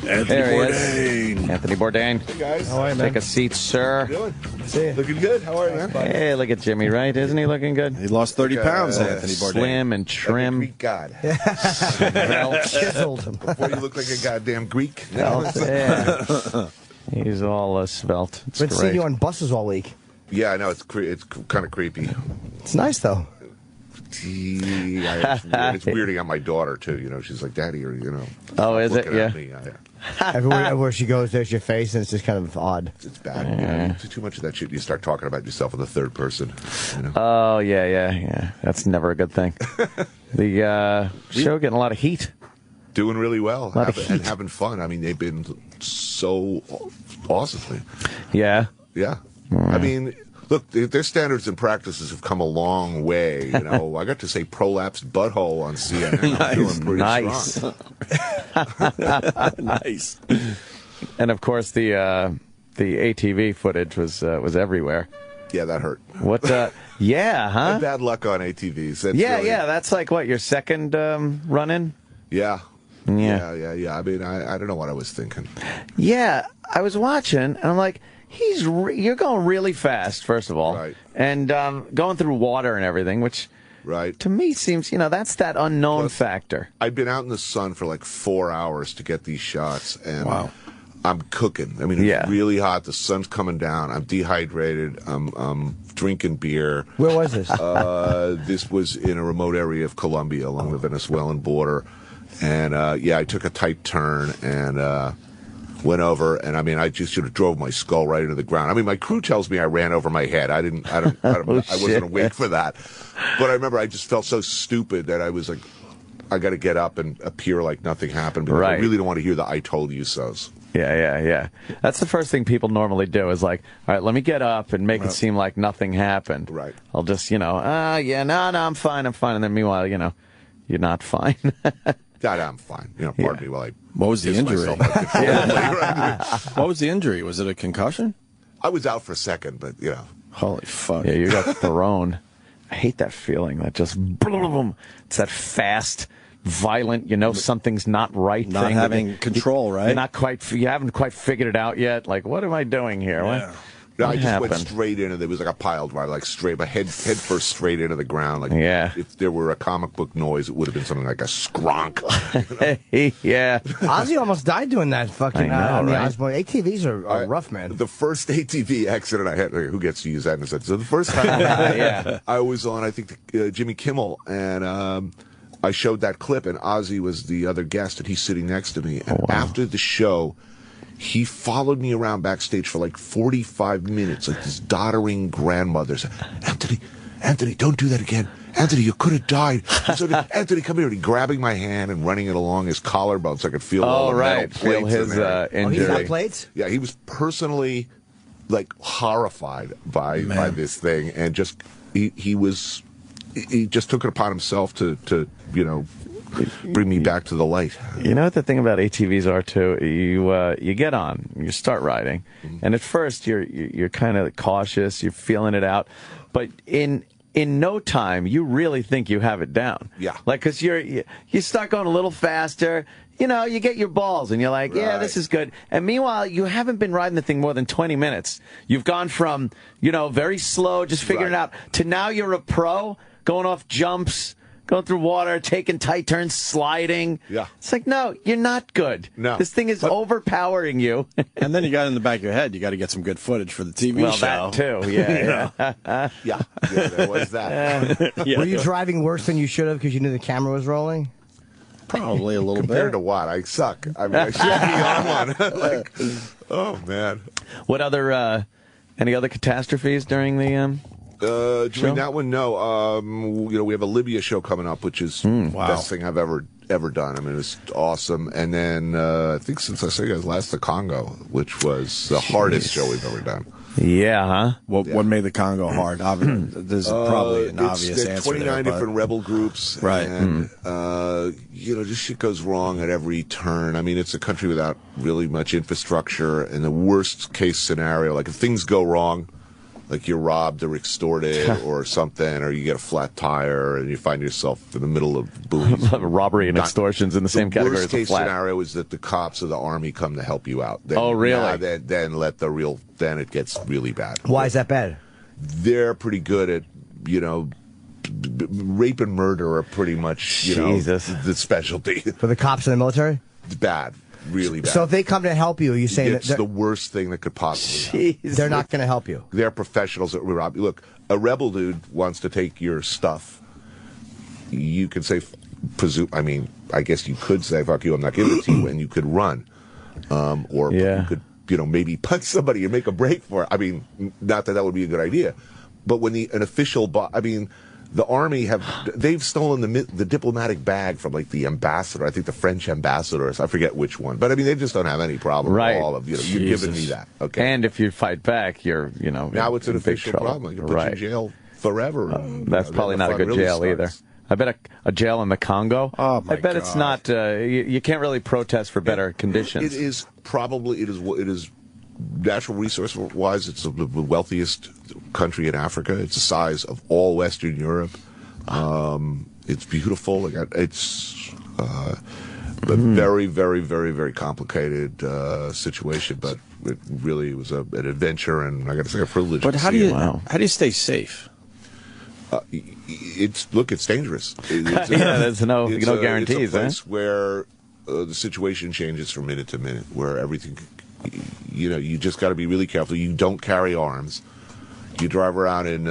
Bourdain. Anthony Bourdain. Hey, guys. How are you, man? Take a seat, sir. How you doing? See you. Looking good. How are you, man? Hey, look at Jimmy, right? Isn't he looking good? He lost 30 pounds, Anthony Bourdain. Slim and trim. Greek god. Chiseled him. Before you look like a goddamn Greek. Yeah. He's all svelte. It's Been great. seeing you on buses all week. Yeah, I know. It's kind of creepy. It's nice though. It's weirding out my daughter too. You know, she's like, "Daddy," or Oh, is it? looking Yeah. at me. Everywhere she goes, there's your face, and it's just kind of odd. It's bad. You know, too much of that shit. You start talking about yourself in the third person. You know? Oh, yeah. That's never a good thing. The show getting a lot of heat. Doing really well Heat. and having fun. I mean, they've been so awesomely. Yeah. Yeah. I mean, look, their standards and practices have come a long way. You know, I got to say prolapsed butthole on CNN. I'm doing pretty Nice. strong. Nice. And, of course, the ATV footage was everywhere. Yeah, that hurt. What? Yeah, huh? Bad luck on ATVs. That's Yeah, really, that's like, what, your second run-in? Yeah. Yeah. I mean, I don't know what I was thinking. Yeah, I was watching, and I'm like, you're going really fast, first of all. Right. And going through water and everything, which Right. to me seems, that's that unknown factor. I've been out in the sun for like 4 hours to get these shots, and Wow. I'm cooking. I mean, it's really hot. The sun's coming down. I'm dehydrated. I'm drinking beer. Where was this? This was in a remote area of Colombia along the Venezuelan border. And, I took a tight turn and went over. And, I mean, I just sort of drove my skull right into the ground. I mean, my crew tells me I ran over my head. I wasn't awake for that. But I remember I just felt so stupid that I was like, I got to get up and appear like nothing happened. Because I really don't want to hear the I told you so's. Yeah. That's the first thing people normally do is like, all right, let me get up and make it seem like nothing happened. Right. I'll just, no, I'm fine. And then meanwhile, you're not fine. I'm fine. Pardon me while I. What was the kiss injury? myself like this. What was the injury? Was it a concussion? I was out for a second, but Holy fuck. Yeah, you got thrown. I hate that feeling. That just, boom. It's that fast, violent, something's not right Not thing. having control, right? You haven't quite figured it out yet. Like, what am I doing here? Yeah. No, What I just happened? went straight in, and there was like a pile drive, like straight, my head first straight into the ground. Like, if there were a comic book noise, it would have been something like a skronk. Yeah. Ozzy almost died doing that fucking. I know, right? Osborne. ATVs are rough, man. The first ATV accident I had, who gets to use that in a second? So the first time I was on, I think, Jimmy Kimmel, and I showed that clip, and Ozzy was the other guest, and he's sitting next to me. And after the show, he followed me around backstage for like 45 minutes, like this doddering grandmother said, Anthony, don't do that again. Anthony, you could have died. So, Anthony, come here. And he grabbing my hand and running it along his collarbone so I could feel all the metal plates feel his in there. injury. He's got plates? Yeah, he was personally like horrified by this thing, and just he just took it upon himself to bring me back to the light. You know what the thing about ATVs are too? You get on, you start riding, and at first you're kind of cautious, you're feeling it out, but in no time you really think you have it down. Yeah, like because you start going a little faster. You get your balls, and you're like, yeah, this is good. And meanwhile, you haven't been riding the thing more than 20 minutes. You've gone from very slow, just figuring it out, to now you're a pro, going off jumps, going through water, taking tight turns, sliding. Yeah. It's like, no, you're not good. No. This thing is overpowering you. And then you got in the back of your head, you got to get some good footage for the TV show. Well, that too, yeah. Yeah, there was that. Were you driving worse than you should have because you knew the camera was rolling? Probably a little Compared bit. to what? I suck. I mean, I should be on one. Like, oh, man. What other, any other catastrophes during the, Doing that one, no. We have a Libya show coming up, which is the best thing I've ever done. I mean, it's awesome. And then I think since I saw you guys last, the Congo, which was the hardest show we've ever done. Yeah, huh? What made the Congo hard? There's probably an obvious answer 29 there, different rebel groups. Right. And, just shit goes wrong at every turn. I mean, it's a country without really much infrastructure. And the worst case scenario, like if things go wrong, like you're robbed or extorted or something, or you get a flat tire and you find yourself in the middle of boobies. Robbery and extortion's in the same category as a flat. The worst case scenario is that the cops or the army come to help you out. Then, oh, really? Then it gets really bad. Why is that bad? They're pretty good at, rape and murder are pretty much, the specialty. For the cops in the military? Bad. Really bad. So if they come to help you, you're saying it's the worst thing that could possibly happen. They're not going to help you. They're professionals that will rob you. Look, a rebel dude wants to take your stuff. You could say, I guess you could say, fuck you, I'm not giving it to you, and you could run. You could, maybe punch somebody and make a break for it. I mean, not that would be a good idea. But when an official, the army they've stolen the diplomatic bag from like the ambassador. I think the French ambassador. I forget which one. But they just don't have any problem with all of you're giving me that. Okay. And if you fight back, you're now it's an official problem. You can put you in jail forever. That's probably not a good jail either. I bet a jail in the Congo. Oh my I bet God. it's not. You can't really protest for better conditions. It is natural resource wise. It's the wealthiest country in Africa. It's the size of all Western Europe. It's beautiful. It's a very, very, very, very complicated situation, but it really was an adventure, and I got to say, a privilege. But how do you stay safe? It's dangerous. There's no guarantees. It's a place where the situation changes from minute to minute, where everything. You just got to be really careful. You don't carry arms. You drive around in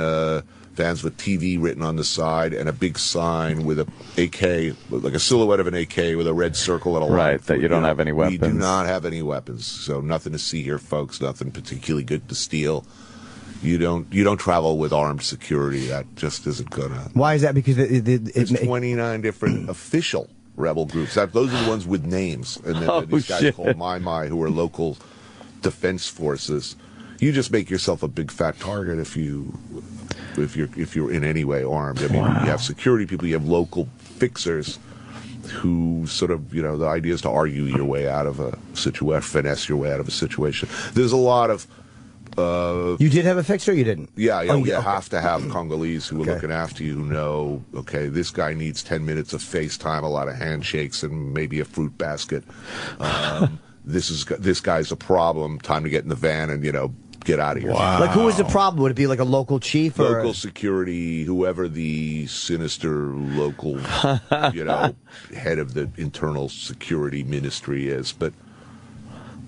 vans with TV written on the side and a big sign with a AK, like a silhouette of an AK with a red circle and a line. Right, that you don't have any weapons. We do not have any weapons, so nothing to see here, folks. Nothing particularly good to steal. You don't travel with armed security. That just isn't gonna. Why is that? Because it's 29 different official rebel groups. Those are the ones with names, and then these guys called My, who are local defense forces. You just make yourself a big fat target if you're in any way armed. You have security people, you have local fixers who sort of, the idea is to argue your way out of a situation, finesse your way out of a situation. There's a lot of. You did have a fixer, or you didn't? Yeah. You have to have Congolese who are looking after you, who know, okay, this guy needs 10 minutes of FaceTime, a lot of handshakes, and maybe a fruit basket. This guy's a problem. Time to get in the van and get out of here. Wow. Like, who was the problem? Would it be like a local chief or local security, whoever the sinister local, head of the internal security ministry is? But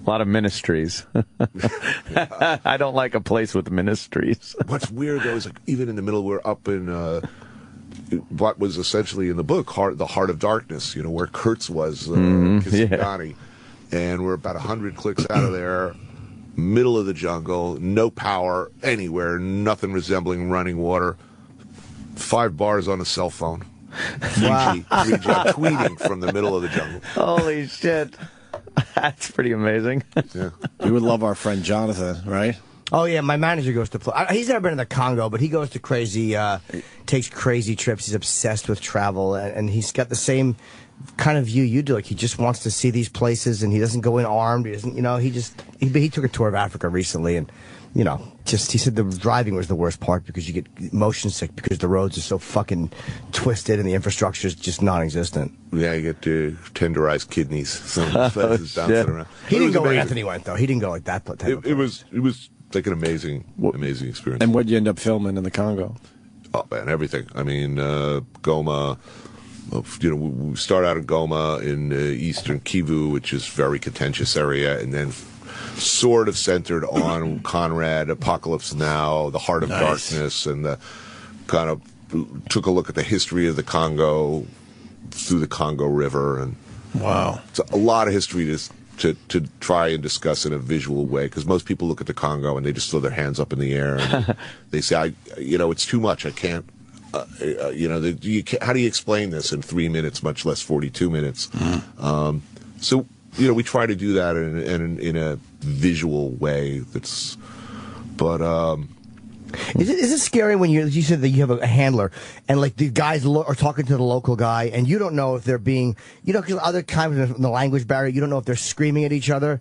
a lot of ministries. I don't like a place with ministries. What's weird though is even in the middle, we're up in what was essentially in the book, the Heart of Darkness. Where Kurtz was, Kisangani. And we're about 100 clicks out of there, middle of the jungle, no power anywhere, nothing resembling running water, 5 bars on a cell phone. 3G, tweeting from the middle of the jungle. Holy shit. That's pretty amazing. Yeah. We would love our friend Jonathan, right? Oh, yeah, my manager goes to play. He's never been in the Congo, but he goes to takes crazy trips. He's obsessed with travel, and he's got the same kind of view you do. Like, he just wants to see these places, and he doesn't go in armed. He doesn't, he took a tour of Africa recently, and, he said the driving was the worst part because you get motion sick because the roads are so fucking twisted and the infrastructure is just non-existent. Yeah, you get tenderized kidneys. Some places bouncing around. He didn't go where Anthony went, though. He didn't go like that. It was like an amazing experience. And what'd you end up filming in the Congo? Oh, man, everything. I mean, Goma. We start out in Goma in eastern Kivu, which is a very contentious area, and then sort of centered on Conrad, Apocalypse Now, the Heart of Darkness, and the kind of took a look at the history of the Congo through the Congo River, and it's a lot of history to try and discuss in a visual way, because most people look at the Congo and they just throw their hands up in the air and they say, it's too much. I can't. How do you explain this in 3 minutes, much less 42 minutes? So we try to do that in a visual way. Is it scary when you said that you have a handler and like the guys are talking to the local guy and you don't know if they're being, because other times in the language barrier, you don't know if they're screaming at each other.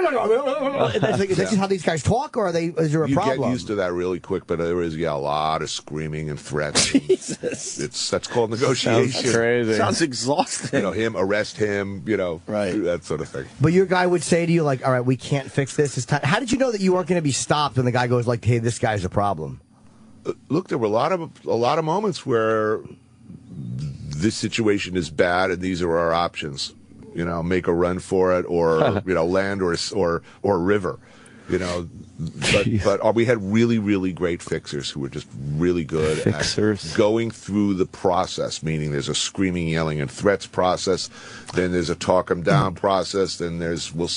Is that just how these guys talk, or is there a you problem? You get used to that really quick, but there is a lot of screaming and threats. Jesus. That's called negotiation. Sounds crazy. Sounds exhausting. Him, arrest him, right. that sort of thing. But your guy would say to you, like, all right, we can't fix this. It's time. How did you know that you weren't going to be stopped when the guy goes, like, hey, this guy's a problem? Look, there were a lot of moments where this situation is bad and these are our options. Make a run for it, or land or river. But we had really, really great fixers who were just really good at going through the process, meaning there's a screaming, yelling, and threats process, then there's a talk them down process, then we'll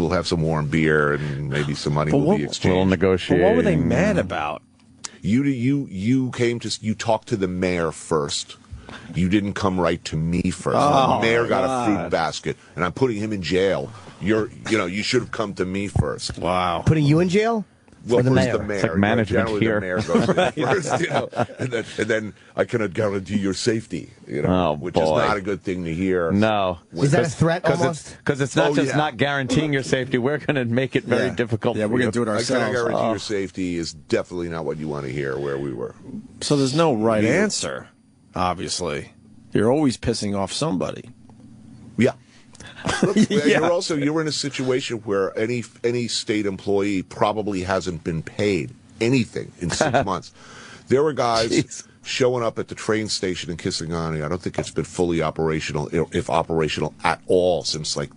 have some warm beer and maybe some money will be exchanged. Little negotiating. But what were they mad about? You talked to the mayor first. You didn't come right to me first. Oh, the mayor got God. a fruit basket, and I'm putting him in jail. You should have come to me first. Wow. Putting you in jail? Well, or the first mayor? the mayor. It's like management Generally here. the mayor goes in first, and then I cannot guarantee your safety. Which is not a good thing to hear. No. Is that a threat almost? Because it's not not guaranteeing your safety. We're going to make it very difficult. Yeah, we're going to do it I ourselves. cannot guarantee your safety is definitely not what you want to hear where we were. So there's no right answer, obviously. You're always pissing off somebody. Yeah. Look, you're in a situation where any state employee probably hasn't been paid anything in 6 months. There were guys showing up at the train station in Kisangani. I don't think it's been fully operational, if operational at all, since like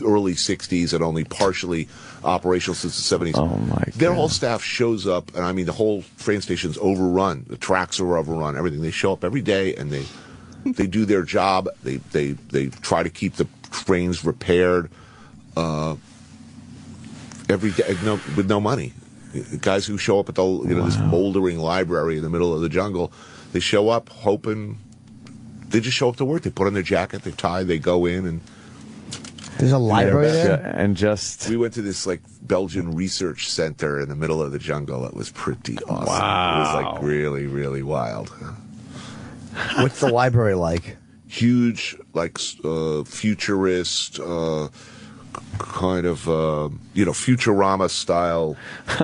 early 60s, and only partially operational since the 70s. Oh my God. Their whole staff shows up, and I mean the whole train station's overrun. The tracks are overrun. Everything. They show up every day, and they do their job. They try to keep the trains repaired every day, with no money. Guys who show up at the this moldering library in the middle of the jungle, they show up hoping. They just show up to work. They put on their jacket, they tie, they go in, and There's a library there? And just... We went to this like Belgian research center in the middle of the jungle. It was pretty awesome. Wow. It was like really, really wild. What's the library like? Huge, like futurist, kind of, Futurama style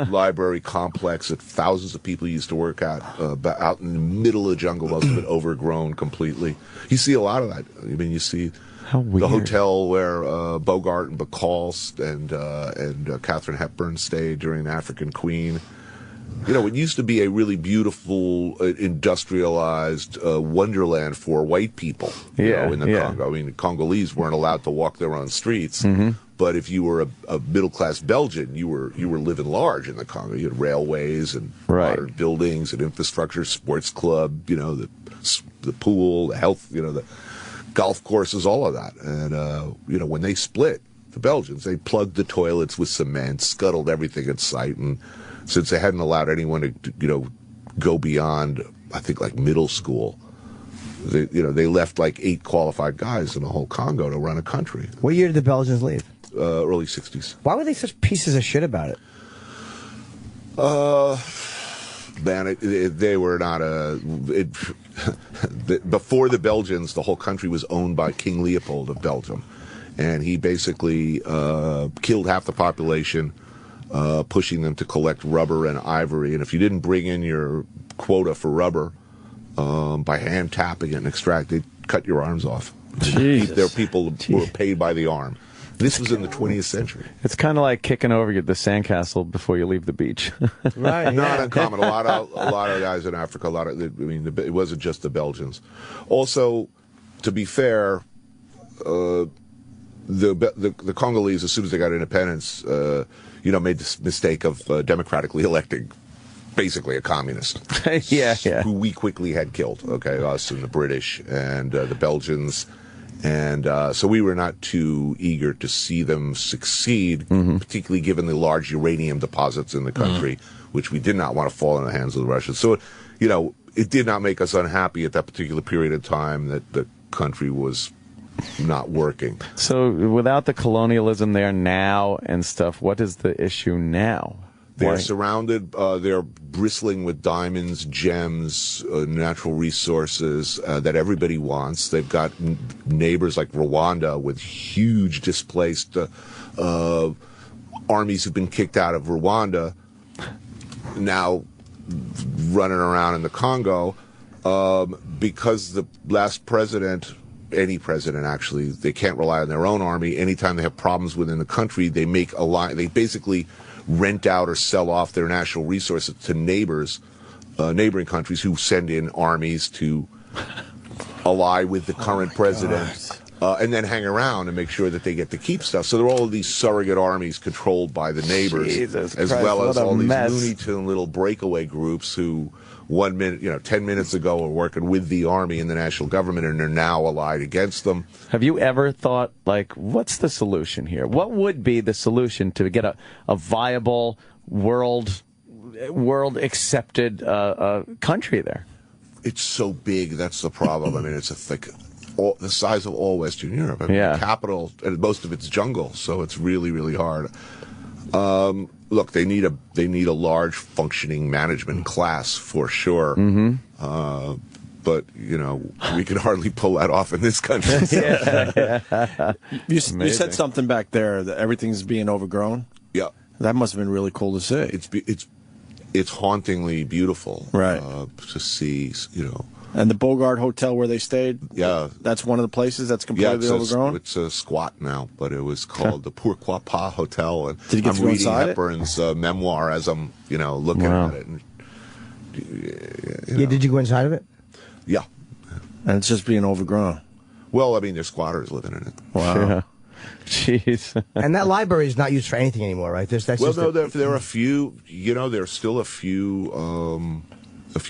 library complex that thousands of people used to work at, out in the middle of the jungle, most of it overgrown completely. You see a lot of that. I mean, you see the hotel where Bogart and Bacall and Katharine Hepburn stayed during African Queen. It used to be a really beautiful, industrialized wonderland for white people in the Congo. I mean, the Congolese weren't allowed to walk their own streets. Mm-hmm. But if you were a middle-class Belgian, you were living large in the Congo. You had railways and modern buildings and infrastructure, sports club, the pool, the health, the golf courses, all of that. And, when they split, the Belgians, they plugged the toilets with cement, scuttled everything in sight, and since they hadn't allowed anyone to, go beyond, I think, like middle school, they left like 8 qualified guys in the whole Congo to run a country. What year did the Belgians leave? Early 60s. Why were they such pieces of shit about it? Man, they were not before the Belgians, the whole country was owned by King Leopold of Belgium. And he basically killed half the population, pushing them to collect rubber and ivory. And if you didn't bring in your quota for rubber by hand tapping it and extract, they'd cut your arms off. Their people were paid by the arm. This was in the 20th century. It's kind of like kicking over the sandcastle before you leave the beach. Right. Not uncommon. A lot of guys in Africa. It wasn't just the Belgians. Also, to be fair, the Congolese, as soon as they got independence, made this mistake of democratically electing basically a communist. Yeah. Who we quickly had killed. Okay, us and the British and the Belgians. And so we were not too eager to see them succeed, particularly given the large uranium deposits in the country, which we did not want to fall in the hands of the Russians. So, it did not make us unhappy at that particular period of time that the country was not working. So without the colonialism there now and stuff, what is the issue now? They're surrounded, they're bristling with diamonds, gems, natural resources that everybody wants. They've got neighbors like Rwanda with huge displaced armies who've been kicked out of Rwanda, now running around in the Congo because the last president, any president actually, they can't rely on their own army. Anytime they have problems within the country, they make they basically rent out or sell off their national resources to neighboring countries who send in armies to ally with the current president, and then hang around and make sure that they get to keep stuff. So there are all of these surrogate armies controlled by the neighbors, as well as all these Looney Tune little breakaway groups who 1 minute, 10 minutes ago were working with the army and the national government, and are now allied against them. Have you ever thought, like, what's the solution here? What would be the solution to get a viable world accepted country there? It's so big. That's the problem. I mean, it's the size of all Western Europe. I mean, the capital, and most of it's jungle, so it's really, really hard. Look, they need a large functioning management class for sure. But we can hardly pull that off in this country. So. You said something back there that everything's being overgrown. Yeah, that must have been really cool to see. It's hauntingly beautiful, right? To see, And the Bogart Hotel where they stayed, that's one of the places that's completely overgrown? It's a squat now, but it was called the Pourquoi Pas Hotel. And did you get I'm reading Hepburn's memoir as I'm, looking at it. And, did you go inside of it? Yeah. And it's just being overgrown. Well, I mean, there's squatters living in it. Wow. Yeah. Jeez. And that library is not used for anything anymore, right? There are a few, there's still a few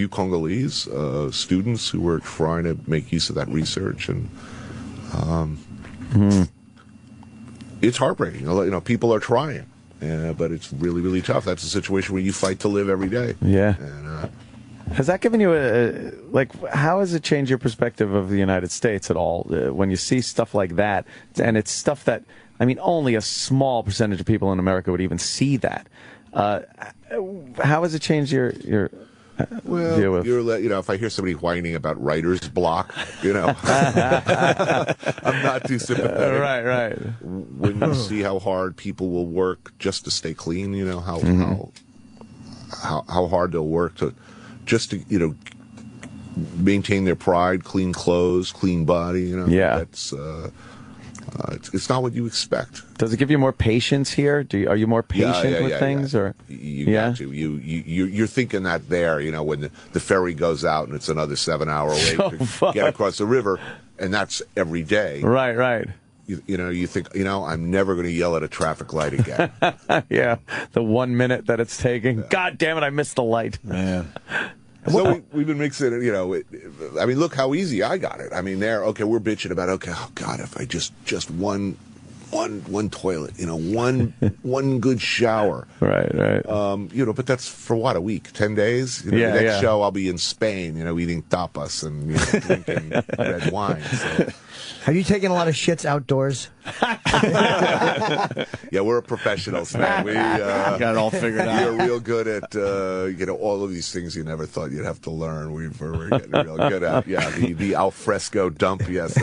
Congolese students who were trying to make use of that research, and it's heartbreaking. People are trying, but it's really, really tough. That's a situation where you fight to live every day. Yeah. And, has that given you how has it changed your perspective of the United States at all when you see stuff like that? And it's stuff that, only a small percentage of people in America would even see that. How has it changed your Well, if I hear somebody whining about writer's block, I'm not too sympathetic. Right. When you see how hard people will work just to stay clean, how hard they'll work to maintain their pride, clean clothes, clean body. That's it's not what you expect. Does it give you more patience here? Are you more patient with things, or got to? You're thinking that there, when the ferry goes out and it's another 7-hour wait to get across the river, and that's every day. Right. You think, I'm never going to yell at a traffic light again. Yeah, the 1 minute that it's taking. God damn it, I missed the light. Man. So we've been mixing it, look how easy I got it. We're bitching about, oh God, if I just one toilet, one good shower. Right. But that's for what, a week, 10 days? The next show I'll be in Spain, eating tapas and drinking red wine. So. Have you taken a lot of shits outdoors? Yeah, we're professionals, man. We got it all figured out. We're real good at all of these things you never thought you'd have to learn. We're getting real good at. Yeah, the al fresco dump. Yes.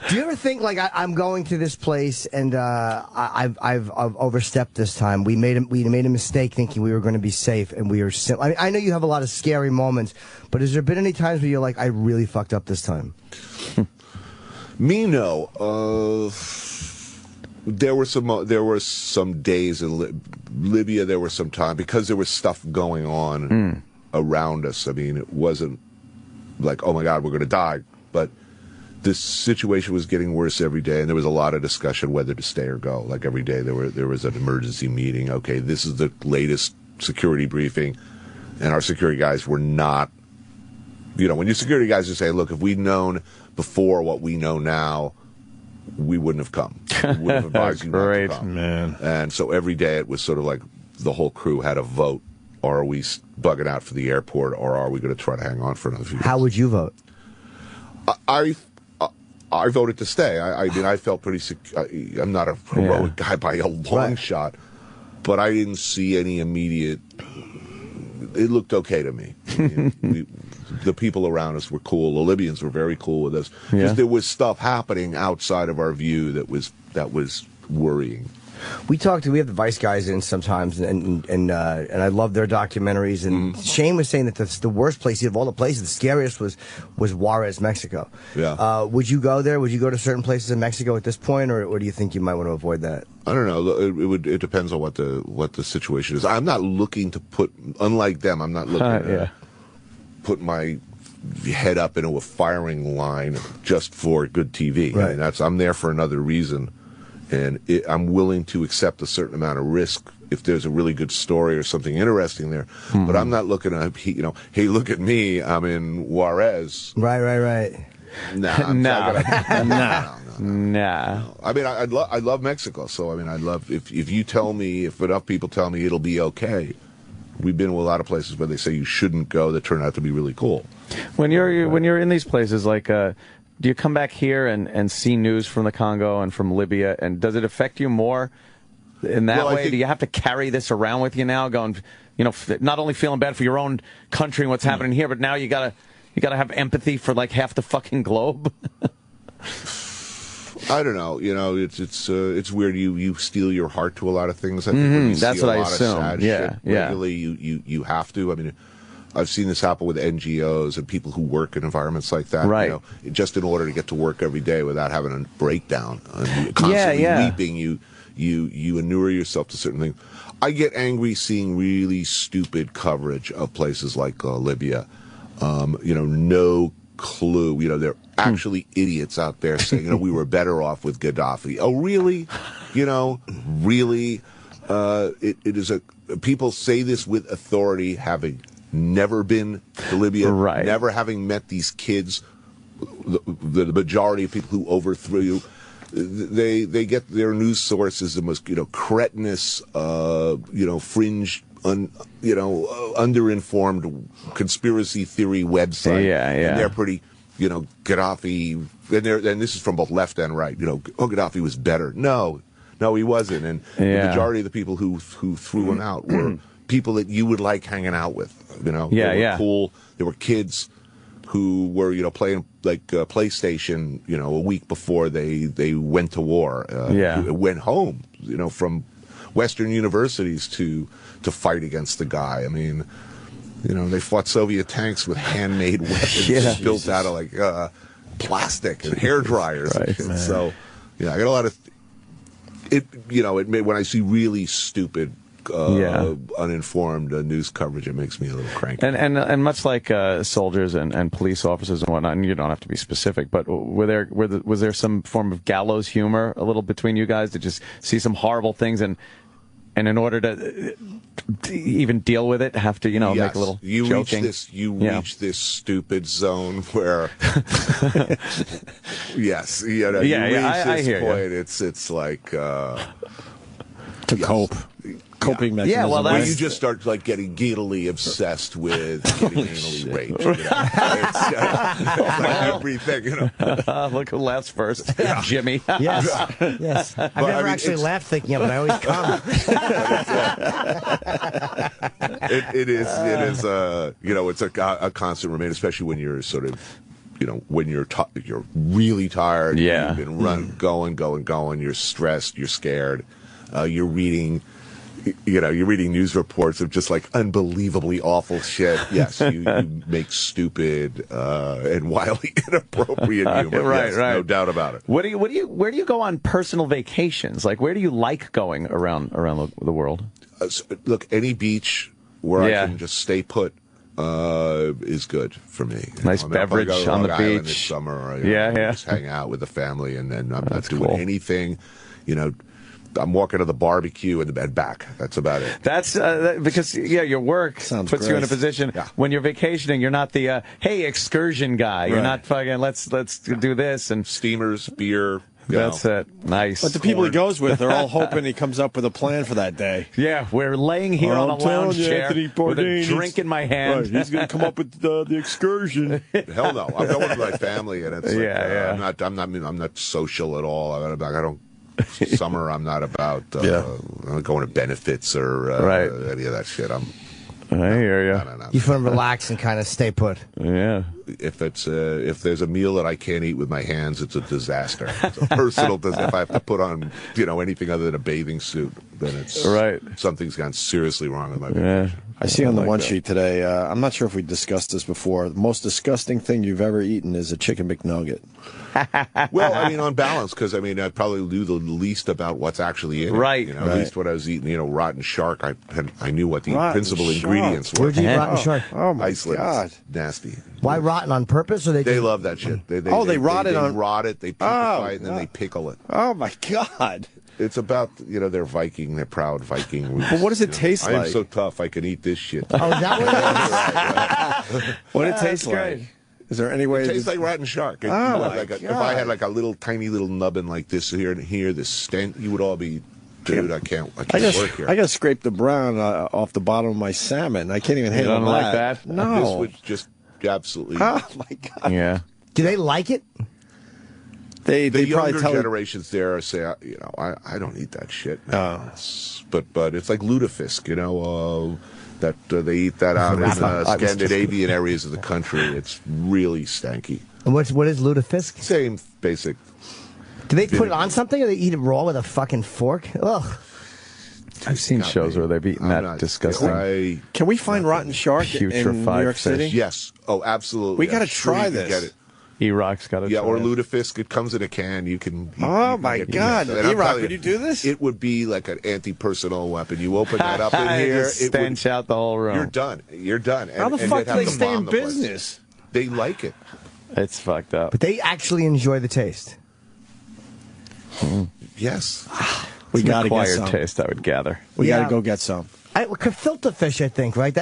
Do you ever think I'm going to this place and I've overstepped this time? We made a mistake thinking we were going to be safe, and we were. I know you have a lot of scary moments, but has there been any times where you're like, I really fucked up this time? Me, no. There were some days in Libya. There were some time because there was stuff going on around us. It wasn't like, oh my God, we're going to die, but the situation was getting worse every day, and there was a lot of discussion whether to stay or go. Like every day, there was an emergency meeting. Okay, this is the latest security briefing, and our security guys were not. When your security guys just say, "Look, if we'd known before what we know now, we wouldn't have come. We wouldn't have advised you not to come." Man. And so every day it was sort of like the whole crew had a vote: are we bugging out for the airport, or are we going to try to hang on for another few days? How would you vote? I voted to stay. I mean, I felt pretty I'm not a heroic guy by a long shot, but I didn't see any immediate. It looked okay to me. I mean, the people around us were cool. The Libyans were very cool with us. Just there was stuff happening outside of our view that was worrying. We have the Vice guys in sometimes, and I love their documentaries. And Shane was saying that the worst place of all the places, the scariest was Juarez, Mexico. Yeah. Would you go there? Would you go to certain places in Mexico at this point, or do you think you might want to avoid that? I don't know. It depends on what the situation is. I'm not looking to put, unlike them, I'm not looking to put my head up into a firing line just for good TV. Right. I mean, I'm there for another reason. And I'm willing to accept a certain amount of risk if there's a really good story or something interesting there. But I'm not looking at, hey, look at me, I'm in Juarez. Right. Nah. Nah. I mean, I love Mexico. So, I mean, I'd love, if you tell me, if enough people tell me it'll be okay. We've been to a lot of places where they say you shouldn't go that turn out to be really cool. When you're in these places, like, do you come back here and see news from the Congo and from Libya, and does it affect you more in that way? Do you have to carry this around with you now, going, not only feeling bad for your own country and what's happening here, but now you gotta have empathy for like half the fucking globe? I don't know. It's weird. You steal your heart to a lot of things. I think when you that's see what a I lot assume. of sad shit, regularly, you have to. I mean, I've seen this happen with NGOs and people who work in environments like that. Right. Just in order to get to work every day without having a breakdown and constantly weeping, you inure yourself to certain things. I get angry seeing really stupid coverage of places like Libya. No clue. There are actually idiots out there saying, we were better off with Gaddafi. Oh, really? Really? It is people say this with authority, having never been to Libya, never having met these kids, the majority of people who overthrew you. They get their news sources the most cretinous, fringe, underinformed conspiracy theory website. And they're pretty, Gaddafi, and this is from both left and right. Gaddafi was better. No, he wasn't. And the majority of the people who threw him out were people that you would like hanging out with. They were cool. There were kids who were, playing like PlayStation, a week before they went to war. Went home, from Western universities to fight against the guy. I mean, they fought Soviet tanks with handmade weapons built out of like plastic and hair dryers. And so, I got a lot of when I see really stupid, uninformed news coverage, it makes me a little cranky. And much like soldiers and police officers and whatnot, and you don't have to be specific, but was there some form of gallows humor a little between you guys to just see some horrible things and in order to even deal with it, have to make a little joking? Reach this stupid zone where I hear point. You. It's like to cope. Coping mechanism. Yeah, well, you just start like getting giddily obsessed with getting anally raped. It's like everything. Look who laughs first, Jimmy. Yes. I've never actually laughed thinking of it. I always come. It is. It's a constant remain, especially when you're sort of. When you're really tired. You've been going. You're stressed. You're scared. You're reading news reports of just like unbelievably awful shit. Yes, you make stupid and wildly inappropriate humor. Right. No doubt about it. Where do you go on personal vacations? Like, where do you like going around the world? Look, any beach where I can just stay put is good for me. Nice beverage on the beach this summer. Just hang out with the family, and then I'm not doing anything. I'm walking to the barbecue and back. That's about it. That's because your work puts you in a position when you're vacationing. You're not the hey excursion guy. You're not fucking let's do this and steamers, beer, That's it. Nice. But the people he goes with, they're all hoping he comes up with a plan for that day. Yeah, we're laying here on a lounge chair with a Bourdain, drink in my hand. Right, he's going to come up with the excursion. Hell no! I'm going with my family, and it's like, yeah. I'm not social at all. I don't. Summer, I'm not about going to benefits or any of that shit. I hear you. No. You want to relax and kind of stay put. Yeah. If there's a meal that I can't eat with my hands, it's a disaster. It's a personal disaster. If I have to put on anything other than a bathing suit, then it's something's gone seriously wrong with my vacation. I see on the one sheet today, I'm not sure if we discussed this before, the most disgusting thing you've ever eaten is a chicken McNugget. Well, I mean, on balance, because I'd probably knew the least about what's actually in it. Right. At least what I was eating, rotten shark, I knew what the principal ingredients were. Where'd you eat rotten shark? Oh my Iceland. God. Nasty. Why rotten on purpose? Or They love that shit. They rot it, they putrefy it, and then they pickle it. Oh my God. It's about, their Viking, their proud Viking roots. But what does it taste like? I'm so tough, I can eat this shit. Oh, is that what it is? What did it taste like? Is there any way? It tastes like rotten shark. If I had like a tiny little nubbin like this here and here, this stent, you would all be, dude, I can't work here. I got to scrape the brown off the bottom of my salmon. I can't even handle don't like that? No. This would just absolutely. Oh my God. Yeah. Do they like it? The they younger probably tell generations there say, I don't eat that shit. Oh. But it's like lutefisk, that they eat that out in Scandinavian areas of the country. It's really stanky. And what is lutefisk? Same basic. Do they put it on something, or they eat it raw with a fucking fork? Ugh. I've seen shows where they've eaten that disgusting. Can we find rotten shark in New York City? Yes. Oh, absolutely. We got to try this. Get it. E-Rock's got it. Yeah, or lutefisk. It comes in a can. You can. Oh my God! E-Rock, could you do this? It would be like an anti-personnel weapon. You open that up in here, it stench out the whole room. You're done. You're done. How the fuck do they stay in business? They like it. It's fucked up. But they actually enjoy the taste. Yes. We got to get acquired some. taste, I would gather. We got to go get some. Gefilte fish, I think, right?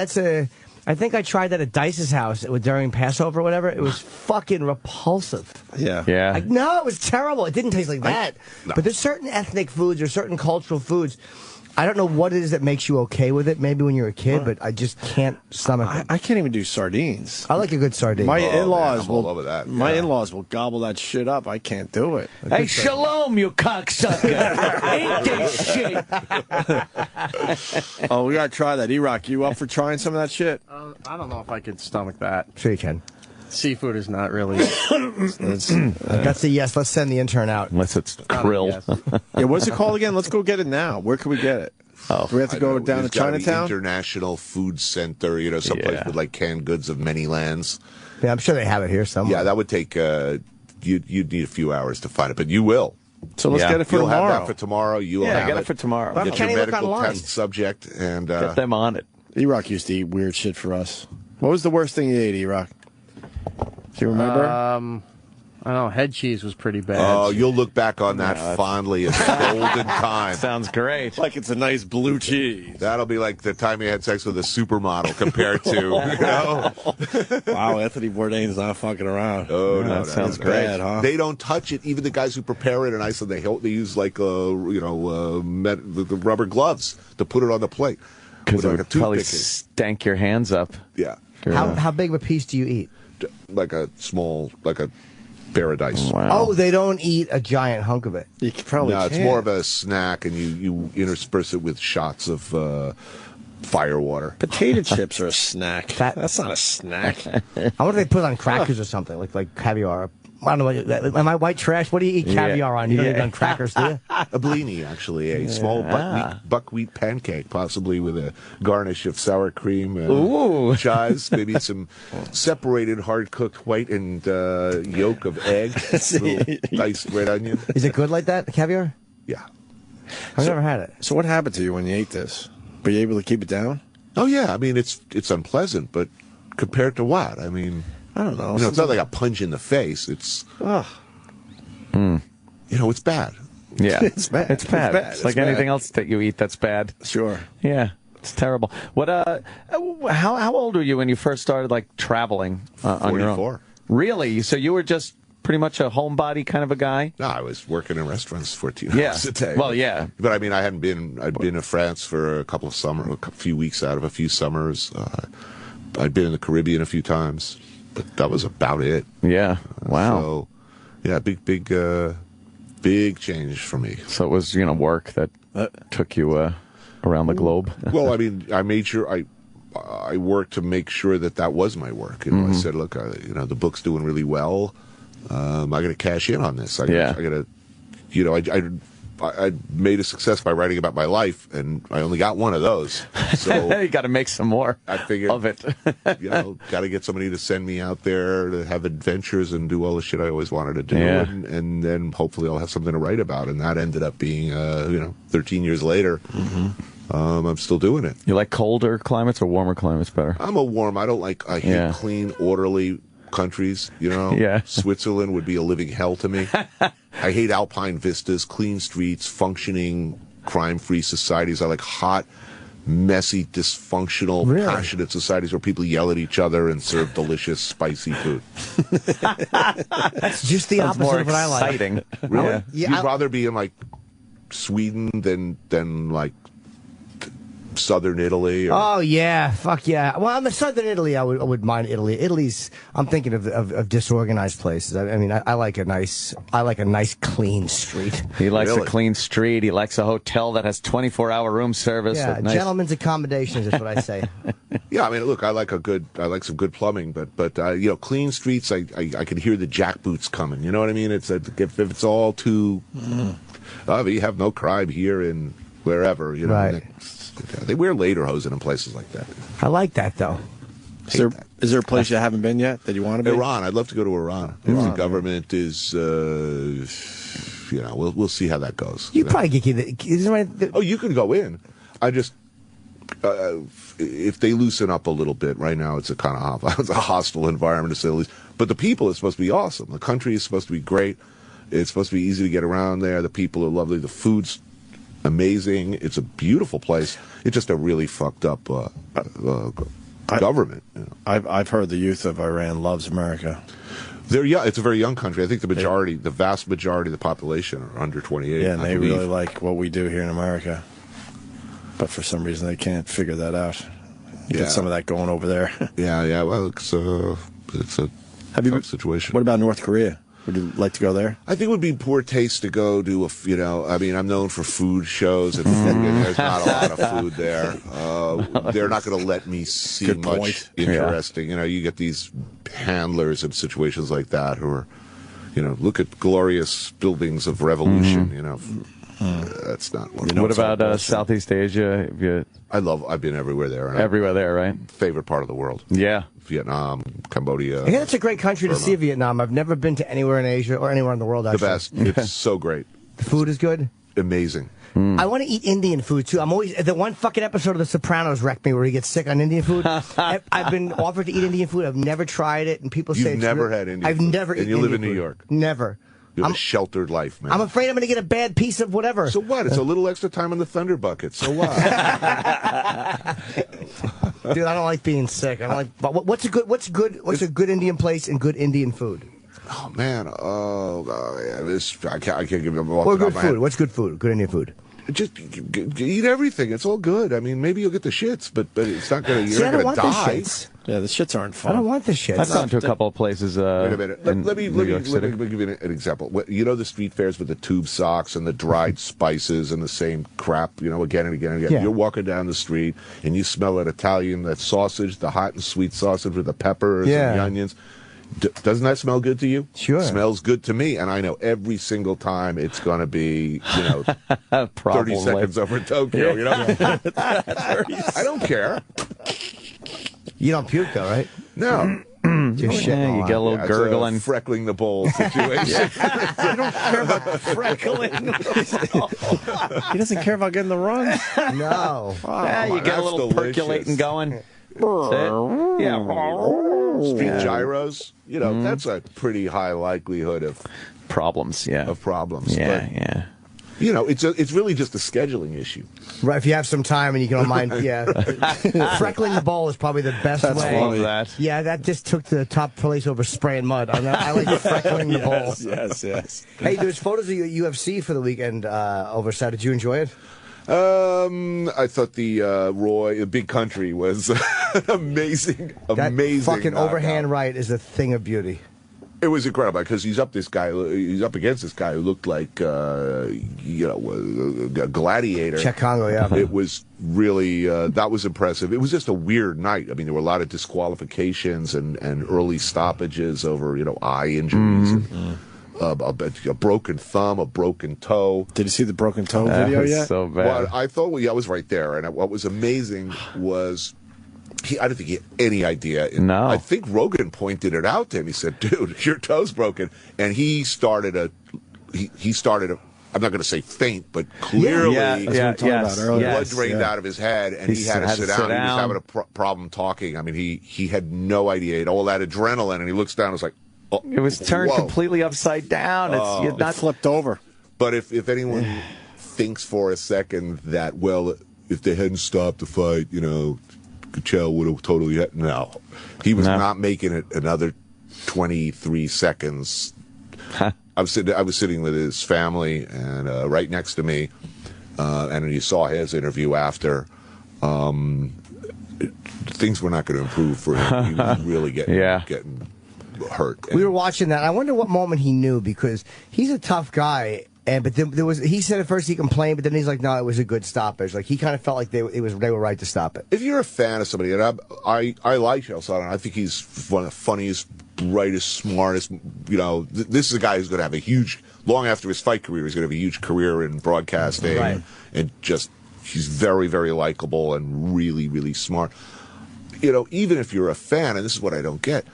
I think I tried that at Dice's house during Passover or whatever. It was fucking repulsive. Yeah. Yeah. No, it was terrible. It didn't taste like that. No. But there's certain ethnic foods or certain cultural foods. I don't know what it is that makes you okay with it, maybe when you're a kid, but I just can't stomach it. I can't even do sardines. I like a good sardine. My in-laws all over that. in-laws will gobble that shit up. I can't do it. Hey, shalom, you cocksucker. Eat this shit. Oh, we got to try that. E-Rock, you up for trying some of that shit? I don't know if I could stomach that. Sure you can. Seafood is not really. That's a yes. Let's send the intern out. Unless it's krill. Yeah, what's it called again? Let's go get it now. Where can we get it? Oh, do we have to go down to Chinatown? International Food Center, someplace with like canned goods of many lands. Yeah, I'm sure they have it here somewhere. Yeah, that would take. You'd need a few hours to find it, but you will. So let's get it for You'll tomorrow. have that for tomorrow. You will have get it for tomorrow. Get your medical test subject and get them on it. E-Rock used to eat weird shit for us. What was the worst thing you ate, E-Rock? Do you remember? I don't know. Head cheese was pretty bad. Oh, you'll look back on that fondly as golden time. Sounds great. Like it's a nice blue cheese. That'll be like the time you had sex with a supermodel compared to, Wow, Anthony Bourdain's not fucking around. Oh, no, that sounds great. Bad, huh? They don't touch it. Even the guys who prepare it in Iceland, they use like, the rubber gloves to put it on the plate. Because it like would probably stank your hands up. Yeah. How big of a piece do you eat? Like a paradise. Wow. Oh, they don't eat a giant hunk of it. You probably No, it's more of a snack, and you intersperse it with shots of fire water. Potato chips are a snack. That's not a snack. I wonder if they put it on crackers or something, like caviar. I don't know. Am I white trash? What do you eat caviar on? You don't eat it on crackers, do you? A blini, actually. A small buckwheat pancake, possibly with a garnish of sour cream, chives, maybe some separated hard-cooked white and yolk of egg, little diced red onion. Is it good like that, caviar? Yeah. I've never had it. So what happened to you when you ate this? Were you able to keep it down? Oh, yeah. I mean, it's unpleasant, but compared to what? I mean... I don't know. It's not like a punch in the face. It's, it's bad. Yeah, it's bad. It's bad. It's like anything else that you eat that's bad. Sure. Yeah, it's terrible. What? How old were you when you first started traveling on your own? 44. Really? So you were just pretty much a homebody kind of a guy? No, I was working in restaurants 14 Yeah. hours a day. Well, yeah. But I mean, I'd been in France for a few weeks out of a few summers. I'd been in the Caribbean a few times, but that was about it. Yeah. Wow. So, yeah, big change for me. So it was, work that took you around the globe. Well, I mean, I made sure I worked to make sure that was my work. I said, look, the book's doing really well. I got to cash in on this. I got to, I made a success by writing about my life, and I only got one of those. So you got to make some more. I figured of it. Got to get somebody to send me out there to have adventures and do all the shit I always wanted to do, Yeah. and then hopefully I'll have something to write about. And that ended up being, 13 years later. I'm still doing it. You like colder climates or warmer climates better? I'm a warm. I hate clean, orderly countries. Yeah. Switzerland would be a living hell to me. I hate alpine vistas, clean streets, functioning, crime-free societies. I like hot, messy, dysfunctional, passionate societies where people yell at each other and serve delicious, spicy food. That's just the Sounds opposite more of what I like. exciting. Really? Yeah, You'd rather be in like Sweden than like southern Italy? Or... Oh yeah, fuck yeah. Well, I'm in southern Italy. I would mind Italy. Italy's. I'm thinking of disorganized places. I mean, I like a nice clean street. He likes Really? a clean street. He likes a hotel that has 24-hour room service. Yeah, with nice... gentlemen's accommodations is what I say. Yeah, I mean, look, I like some good plumbing, but clean streets. I can hear the jackboots coming. You know what I mean? It's if it's all too, you have no crime here in wherever. Right. They wear lederhosen in places like that. I like that though. Is there a place you haven't been yet that you want to be? Iran. I'd love to go to Iran. If the government is, we'll see how that goes. You probably get Oh, you can go in. I just, if they loosen up a little bit, right now it's a hostile environment to say the least. But the people is supposed to be awesome. The country is supposed to be great. It's supposed to be easy to get around there. The people are lovely. The food's amazing. It's a beautiful place. It's just a really fucked up government. I've heard the youth of Iran loves America. It's a very young country. I think the vast majority of the population are under 28. Yeah, and they really like what we do here in America. But for some reason, they can't figure that out. Get some of that going over there. Yeah. Well, it's a tough situation. What about North Korea? Would you like to go there? I think it would be poor taste to go do I'm known for food shows, and there's not a lot of food there. They're not going to let me see much interesting. Yeah. You get these handlers in situations like that who are, look at glorious buildings of revolution, That's not one. What about Southeast Asia? I've been everywhere there. Everywhere there, right? Favorite part of the world. Yeah. Vietnam, Cambodia. I think it's a great country to see, Vietnam. I've never been to anywhere in Asia or anywhere in the world, actually. The best. It's so great. The food is good? Amazing. I want to eat Indian food, too. The one fucking episode of The Sopranos wrecked me where he gets sick on Indian food. I've been offered to eat Indian food. I've never tried it, and people say You've never had Indian I've food. never eaten And you live Indian in New food. York. Never. You have a sheltered life, man. I'm afraid I'm going to get a bad piece of whatever. So what? It's a little extra time in the Thunder Bucket. So what? Dude, I don't like being sick. I don't like. But what's a good Indian place and good Indian food? Oh man. I can't give you. Or good food. What's good food? Good Indian food. Just eat everything. It's all good. I mean, maybe you'll get the shits, but it's not gonna. You're See, not I don't gonna want die. the shits. Yeah, the shits aren't fun. I don't want the shits. I've gone to a couple of places. Wait a minute. Let me give you an example. The street fairs with the tube socks and the dried spices and the same crap, again and again and again. Yeah. You're walking down the street and you smell that sausage, the hot and sweet sausage with the peppers and the onions. Doesn't that smell good to you? Sure. Smells good to me, and I know every single time it's going to be, 30 seconds over Tokyo, I don't care. You don't puke, though, right? No. Just shit. You get a little gurgling. It's a freckling the bowl situation. I don't care about freckling. He doesn't care about getting the runs. No. You get a little delicious. percolating going. That's it. Yeah. Street gyros, that's a pretty high likelihood of Problems, yeah. problems. Yeah. You know, it's really just a scheduling issue. Right, if you have some time and you don't mind, yeah. Freckling the bowl is probably the best way. I love that. Yeah, that just took the top place over spraying mud. I like freckling the bowl. Yes. Hey, there's photos of you at UFC for the weekend over Saturday. Did you enjoy it? I thought the Roy Big Country was amazing. That fucking knockout. Overhand right is a thing of beauty. It was incredible because he's up against this guy who looked like a gladiator. Czech Congo, yeah. It was really that was impressive. It was just a weird night. I mean, there were a lot of disqualifications and early stoppages over eye injuries. And, a broken thumb, a broken toe. Did you see the broken toe video yet? So bad. Well, I thought I was right there, and what was amazing was. I don't think he had any idea. No. I think Rogan pointed it out to him. He said, dude, your toe's broken. And he started a, I'm not going to say faint, but clearly blood drained out of his head, and he had to sit down. He was having a problem talking. I mean, he had no idea. He had all that adrenaline, and he looks down and was like, oh, it was turned completely upside down. It's not flipped over. But if anyone thinks for a second that, well, if they hadn't stopped the fight, Kuchel would have totally no. He was not making it another 23 seconds. I was sitting with his family and right next to me, and you saw his interview after. Things were not going to improve for him. He was really getting hurt. We were watching that. I wonder what moment he knew, because he's a tough guy. But he said at first he complained, but then he's like, no, it was a good stoppage. Like, he kind of felt like they were right to stop it. If you're a fan of somebody, and I like Chael Sonnen, I think he's one of the funniest, brightest, smartest. This is a guy who's going to have long after his fight career, he's going to have a huge career in broadcasting, right. and he's very, very likable and really, really smart. Even if you're a fan, and this is what I don't get,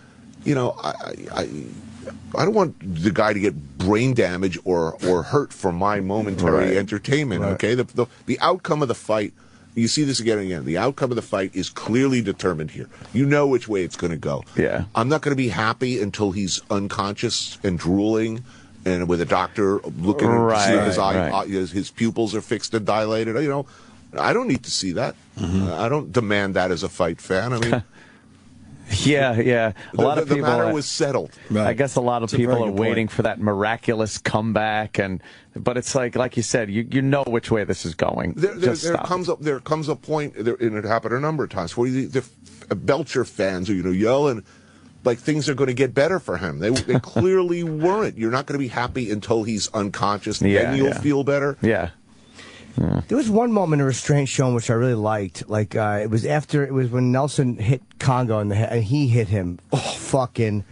I don't want the guy to get brain damage or hurt for my momentary entertainment, okay? The outcome of the fight, you see this again and again, the outcome of the fight is clearly determined here. You know which way it's going to go. Yeah. I'm not going to be happy until he's unconscious and drooling and with a doctor looking to see if his pupils are fixed and dilated. I don't need to see that. I don't demand that as a fight fan. I mean... Yeah. A lot of people. The matter was settled. Right. I guess a lot of people are waiting for that miraculous comeback, but it's like you said, you know which way this is going. There comes a point, and it happened a number of times, where the Belcher fans are yelling like things are going to get better for him. They clearly weren't. You're not going to be happy until he's unconscious. Then you'll feel better. Yeah. There was one moment in Restraint shown which I really liked. Like it was when Nelson hit Congo in the head, and he hit him. And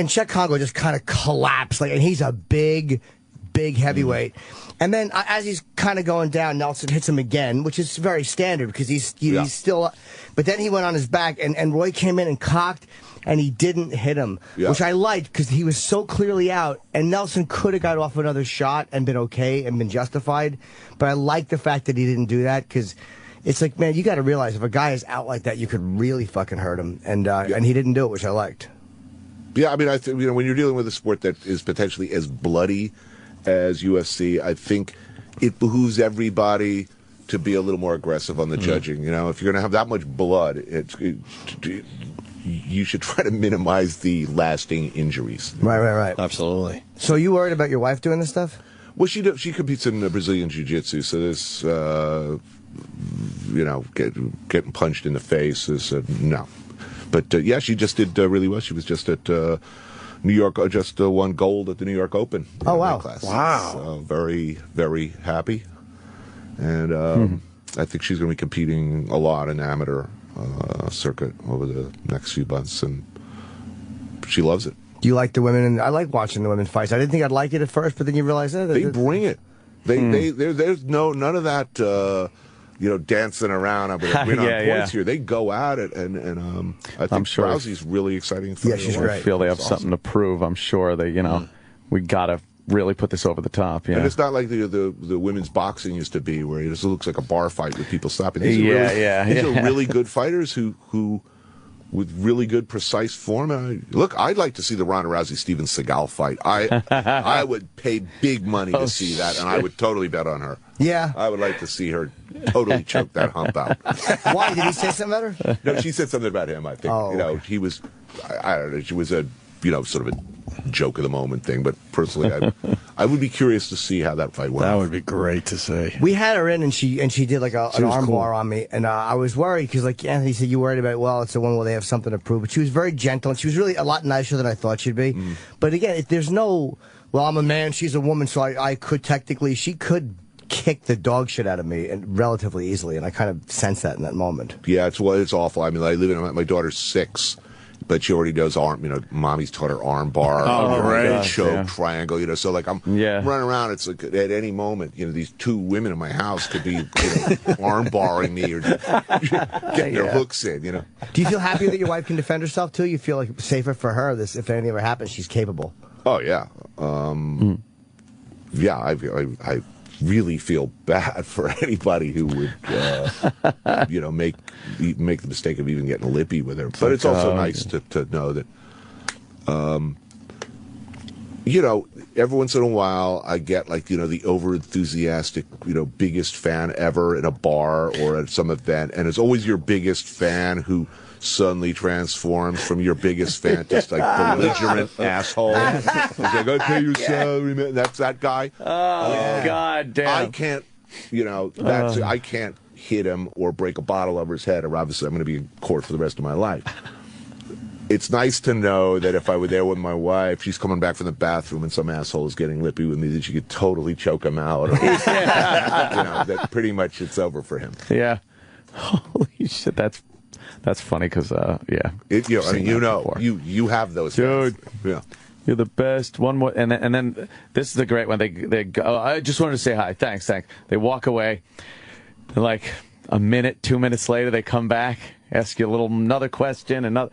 Czech Congo just kind of collapsed. And he's a big heavyweight. And then as he's kind of going down, Nelson hits him again, which is very standard because he's still. But then he went on his back, and Roy came in and cocked. And he didn't hit him, which I liked because he was so clearly out. And Nelson could have got off another shot and been okay and been justified. But I like the fact that he didn't do that because it's like, man, you got to realize if a guy is out like that, you could really fucking hurt him. And he didn't do it, which I liked. Yeah, I mean, I think when you're dealing with a sport that is potentially as bloody as UFC, I think it behooves everybody to be a little more aggressive on the judging. If you're going to have that much blood, you should try to minimize the lasting injuries. Right. Absolutely. So you worried about your wife doing this stuff? Well, she competes in Brazilian Jiu-Jitsu, so this, getting punched in the face is no. But she just did really well. She was just at New York, just won gold at the New York Open. Oh, wow. Class. Wow. So very, very happy. And I think she's going to be competing a lot in the amateur circuit over the next few months, and she loves it. Do you like the women? And I like watching the women fights. I didn't think I'd like it at first, but then you realize that they bring it. There's none of that dancing around. I'm going to win on points here. They go at it, and I think Rousey's really exciting. Yeah, she's great. I feel they have something to prove. I'm sure they, we got to really put this over the top. Yeah. And it's not like the women's boxing used to be, where it just looks like a bar fight with people stopping. These are really good fighters who with really good, precise form. Look, I'd like to see the Ronda Rousey Steven Seagal fight. I would pay big money to see that, and I would totally bet on her. Yeah. I would like to see her totally choke that hump out. Why? Did he say something about her? No, she said something about him, I think. Oh, okay. He was, I don't know, she was a, sort of a joke of the moment thing, but personally, I would be curious to see how that fight went. That would be great to see. We had her in, and she did like an arm bar on me, and I was worried because like Anthony said, you worried about, well, it's the one where they have something to prove, but she was very gentle, and she was really a lot nicer than I thought she'd be. But again, if there's no, well, I'm a man, she's a woman, so I could technically, she could kick the dog shit out of me and relatively easily, and I kind of sensed that in that moment. Yeah, it's awful. I mean, I live in, my daughter's 6. But she already knows mommy's taught her arm bar, choke, triangle, so like I'm running around. It's like at any moment, these 2 women in my house could be arm barring me or getting their hooks in, Do you feel happy that your wife can defend herself too? You feel like safer for her, if anything ever happens, she's capable? Oh, yeah. Yeah, I really feel bad for anybody who would, make the mistake of even getting lippy with her. But it's also nice to know that, every once in a while I get the over-enthusiastic, biggest fan ever in a bar or at some event, and it's always your biggest fan who suddenly transforms from your biggest fan to just belligerent asshole. Like, I pay your salary, man. That's that guy. Oh, God damn. I can't, I can't hit him or break a bottle over his head, or obviously I'm going to be in court for the rest of my life. It's nice to know that if I were there with my wife, she's coming back from the bathroom and some asshole is getting lippy with me, that she could totally choke him out. Or, that pretty much it's over for him. Yeah. Holy shit, that's funny because, you have those dude. fans. Yeah. You're the best. One more, and then this is the great one. They go. Oh, I just wanted to say hi. Thanks. They walk away. They're like a minute, 2 minutes later, they come back, ask you another question, and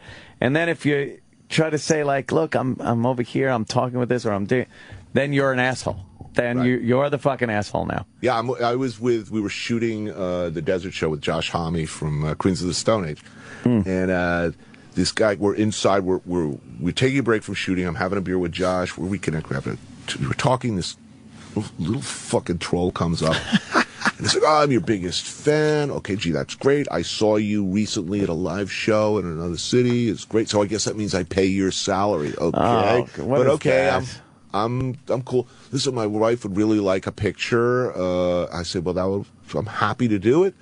then if you try to say like, look, I'm over here, I'm talking with this, or I'm doing, then you're an asshole. Then you're the fucking asshole now. Yeah, we were shooting the Desert Show with Josh Homme from Queens of the Stone Age, and this guy, we're inside, we're taking a break from shooting. I'm having a beer with Josh. We're reconnecting. We're talking. This little fucking troll comes up. And it's like, I'm your biggest fan. Okay, gee, that's great. I saw you recently at a live show in another city. It's great. So I guess that means I pay your salary. Okay, but okay, I'm cool. Listen, my wife would really like a picture. I said, well, I'm happy to do it.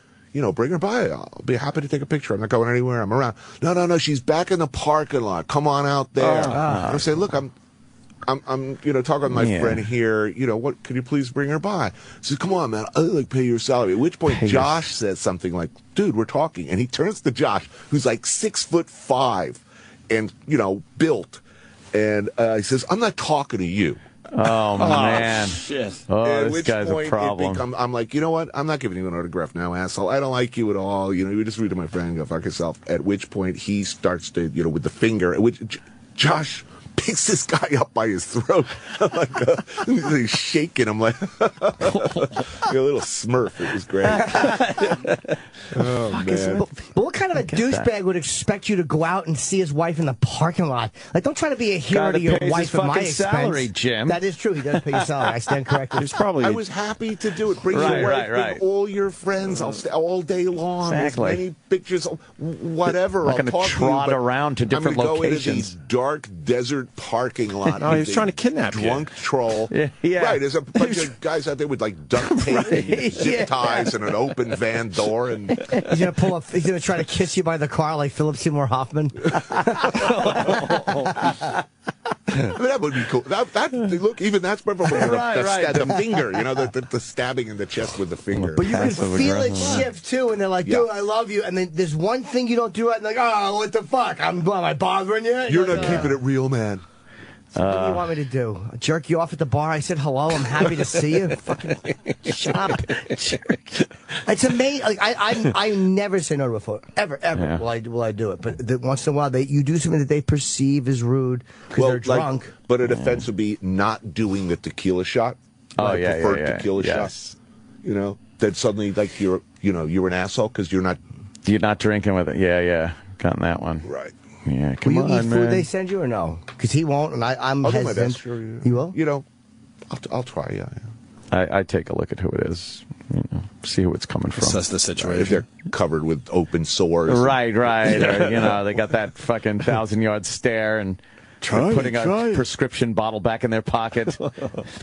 Bring her by. I'll be happy to take a picture. I'm not going anywhere. I'm around. No. She's back in the parking lot. Come on out there. I say, look, I'm talking with my friend here. What? Could you please bring her by? She says, come on, man. I'll pay your salary. At which point, Josh says something like, dude, we're talking. And he turns to Josh, who's like 6'5" and, built. And he says, I'm not talking to you. Oh, man. Shit. Oh, this guy's a problem. I'm like, you know what? I'm not giving you an autograph now, asshole. I don't like you at all. You just read to my friend and go fuck yourself. At which point he starts to, with the finger, which Josh picks this guy up by his throat. I'm like, he's shaking. I'm like, a little smurf. It was great. Oh, man. But what kind of a douchebag would expect you to go out and see his wife in the parking lot? Like, don't try to be a hero to your wife at my expense. Salary, Jim. That is true. He does pay your salary. I stand corrected. I was happy to do it. Bring your wife and all your friends. I'll stay all day long. Exactly. As many pictures, whatever. I'm not going to trot around to different locations. I'm going to go into these dark desert parking lot. Oh, he was trying to kidnap drunk troll. Yeah. Right. There's a bunch of guys out there with like duct tape and zip ties and an open van door. And he's going to pull up. He's going to try to kiss you by the car like Philip Seymour Hoffman. That would be cool. Look, even that's perfect. The finger, the stabbing in the chest with the finger. But you can feel it shift too, and they're like, "Dude, I love you." And then there's one thing you don't do right, and like, "Oh, what the fuck? Am I bothering you?" You're not keeping it real, man. So what do you want me to do? Jerk you off at the bar? I said hello. I'm happy to see you. Fucking shut up. It's amazing. Like, I never say no to a photo. Ever. Yeah. Will I do it? But once in a while, you do something that they perceive as rude because they're drunk. But an offense would be not doing the tequila shot. Preferred tequila shot. That suddenly you're an asshole because you're not drinking with it. Yeah. on that one. Right. Yeah, come Will you on, eat man. food they send you or no? Because he won't, and I'm I'll do my hesitant. best. Sure, yeah. You will? You know, I'll try. Yeah. I take a look at who it is, see who it's coming from. Assess the If situation. they're covered with open sores. Right. Or, they got that fucking 1,000-yard stare and putting a prescription bottle back in their pocket.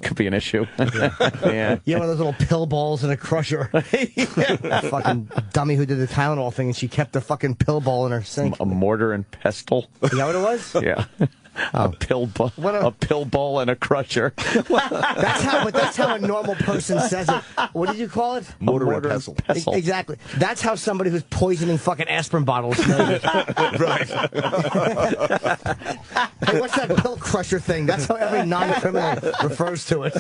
Could be an issue. Yeah. You know, one of those little pill balls in a crusher. Fucking dummy who did the Tylenol thing, and she kept the fucking pill ball in her sink. A mortar and pestle. Is that what it was? Yeah. A pill ball and a crusher. That's how a normal person says it. What did you call it? Mortar and pestle. Exactly. That's how somebody who's poisoning fucking aspirin bottles knows it. Right. Hey, what's that pill crusher thing? That's how every non-criminal refers to it.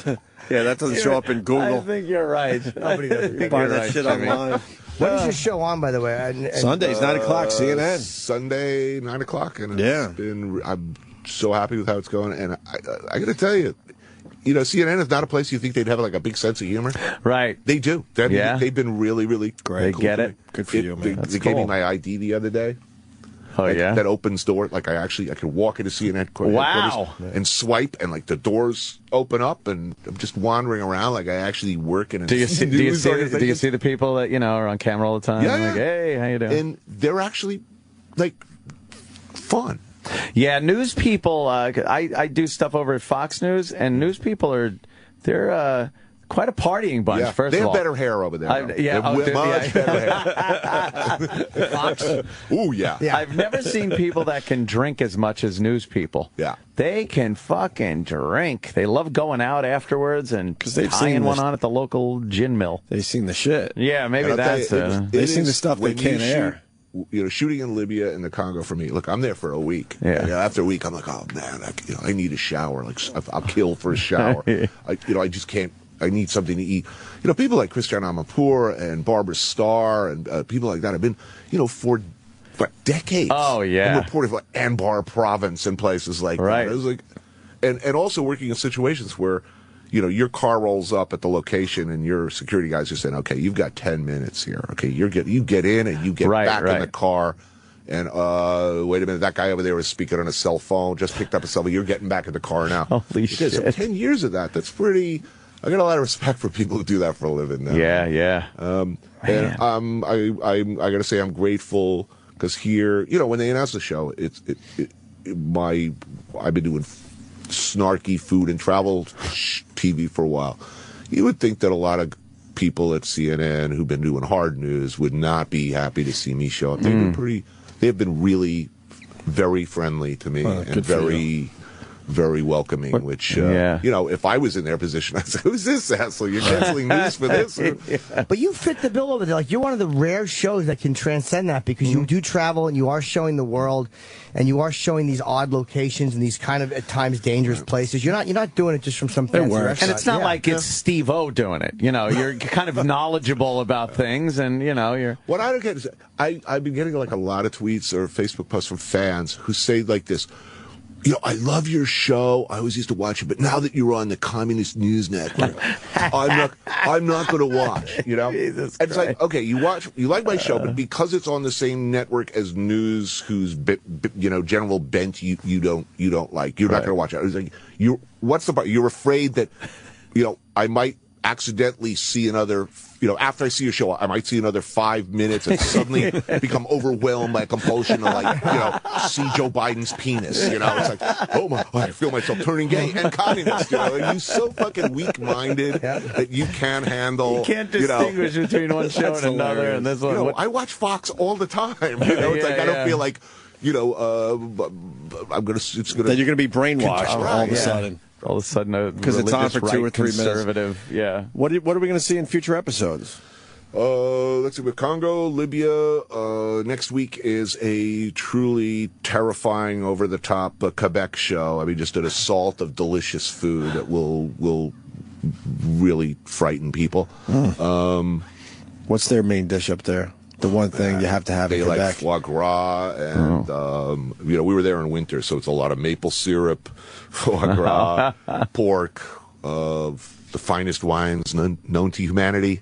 Yeah, that doesn't show up in I Google. think you're right. Nobody does. Buy that shit online. When is your show on, by the way? Sundays, 9 o'clock, CNN. Sunday, 9 o'clock, and Yeah. I'm so happy with how it's going. And I got to tell you, CNN is not a place you think they'd have like a big sense of humor. Right. They do. Yeah. They've been really, really Great. They get to it. me. Good for you, man. They gave me my ID the other day. Oh, Like, yeah? that opens door. Like I could walk into CNN Wow. headquarters and swipe, and like the doors open up, and I'm just wandering around like I actually work in a Do you see organization. the people that, are on camera all the time? Yeah, Like, yeah. hey, how you doing? And they're actually like fun. Yeah, news people. I do stuff over at Fox News, and news people they're quite a partying bunch. First they of have all, better hair over there. Yeah, They have much better hair. Fox. Ooh, yeah. I've never seen people that can drink as much as news people. Yeah. They can fucking drink. They love going out afterwards and 'Cause they've tying seen one this- on at the local gin mill. They've seen the shit. Yeah, maybe And I'll tell you, that's it They've seen is the stuff they when you can't air. Shooting in Libya and the Congo for me. Look, I'm there for a week. Yeah. After a week, I'm like, oh man, I need a shower. Like, I'll kill for a shower. I just can't. I need something to eat. People like Christian Amanpour and Barbara Starr and people like that have been, for decades. Oh, yeah. And reported for Anbar Province and places like Right. that. It was like, and also working in situations where, your car rolls up at the location and your security guys are saying, okay, you've got 10 minutes here. Okay, you get in and you get back in the car. And wait a minute, that guy over there was speaking on a cell phone, just picked up a cell phone. You're getting back in the car now. Holy shit. So 10 years of that. That's pretty. I got a lot of respect for people who do that for a living now. Yeah. And I got to say I'm grateful because here, when they announced the show, I've been doing snarky food and travel TV for a while. You would think that a lot of people at CNN who've been doing hard news would not be happy to see me show up. They have been really very friendly to me and good for very, very welcoming, which, if I was in their position, I'd say, who's this asshole? You're canceling news for this? But you fit the bill over there. Like, you're one of the rare shows that can transcend that because you do travel and you are showing the world and you are showing these odd locations and these kind of, at times, dangerous places. You're not doing it just from some fancy restaurant. And it's not like it's Steve-O doing it. You're kind of knowledgeable about things and, you're... What I don't get is, I've been getting like a lot of tweets or Facebook posts from fans who say like this, I love your show. I always used to watch it, but now that you're on the Communist News Network, I'm not going to watch. Jesus and it's like, okay, you like my show, but because it's on the same network as news, whose general bent you don't like, you're not going to watch it. I was like, what's the part? You're afraid that I might accidentally see another. After I see your show, I might see another 5 minutes and suddenly become overwhelmed by compulsion to see Joe Biden's penis. It's like, oh my, I feel myself turning gay and communist. And you're so fucking weak-minded that you can't handle. You can't distinguish between one show and another. And this one. I watch Fox all the time. It's like I don't feel like, I'm gonna. It's gonna. That you're going to be brainwashed all of a sudden. All of a sudden, because it's on for 2 or 3 minutes. Conservative, yeah. What are we going to see in future episodes? Let's see. With Congo, Libya, next week is a truly terrifying, over-the-top Quebec show. I mean, just an assault of delicious food that will really frighten people. What's their main dish up there? The one thing you have to have in They Quebec. like foie gras, and we were there in winter, so it's a lot of maple syrup, foie gras, pork, the finest wines known to humanity.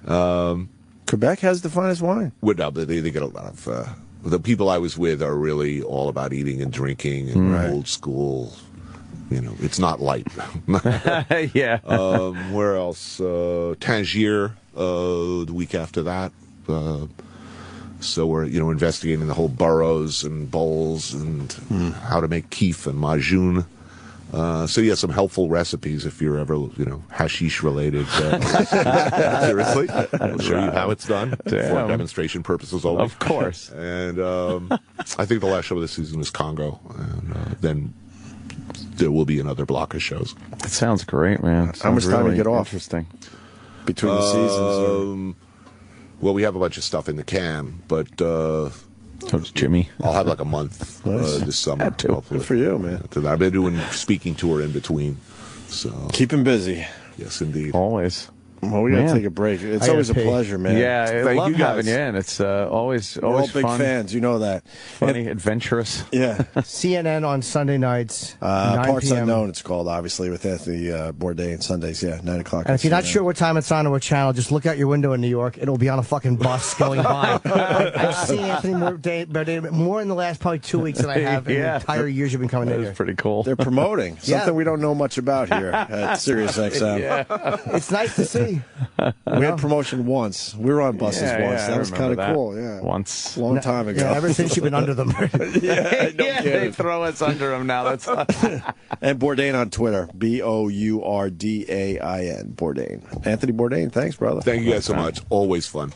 Quebec has the finest wine. They get a lot of the people I was with are really all about eating and drinking and old school. You know, it's not light. Yeah. Where else? Tangier, the week after that. So we're, investigating the whole burrows and bowls and how to make keef and majun. So yeah, some helpful recipes if you're ever, hashish related. Seriously, I'll show you how it's done for demonstration purposes only. Of course. And I think the last show of the season is Congo, and then there will be another block of shows. It sounds great, man. How much time do you get off? Interesting. Between the seasons? Well, we have a bunch of stuff in the can, but So does Jimmy. I'll have like a month this summer. Good for you, man. I've been doing speaking tour in between. So Keep him busy. yes, indeed. Always. Well, we got to Man. take a break. It's I always a gotta pee. pleasure, man. Yeah, I Thank love you guys. having you in. It's always We're all big fun, fans. You know that. funny, adventurous. Yeah. CNN on Sunday nights, 9 Parts p.m. Unknown, it's called, obviously, with Anthony Bourdain. Sundays, 9 o'clock. And if you're not CNN. sure what time it's on or what channel, just look out your window in New York. It'll be on a fucking bus going by. I've seen Anthony Bourdain more in the last probably 2 weeks than I have in the entire years you've been coming in That here. is pretty cool. They're promoting something we don't know much about here at Sirius XM. It's nice to see. We had promotion once. We were on buses once. I That was kind remember of that. cool. Yeah. Once. Long time ago. Yeah, ever since you've been under them. Yeah, they kidding. throw us under them now. That's And Bourdain on Twitter. Bourdain. Bourdain. Anthony Bourdain. Thanks, brother. Thank you guys so much. Always fun.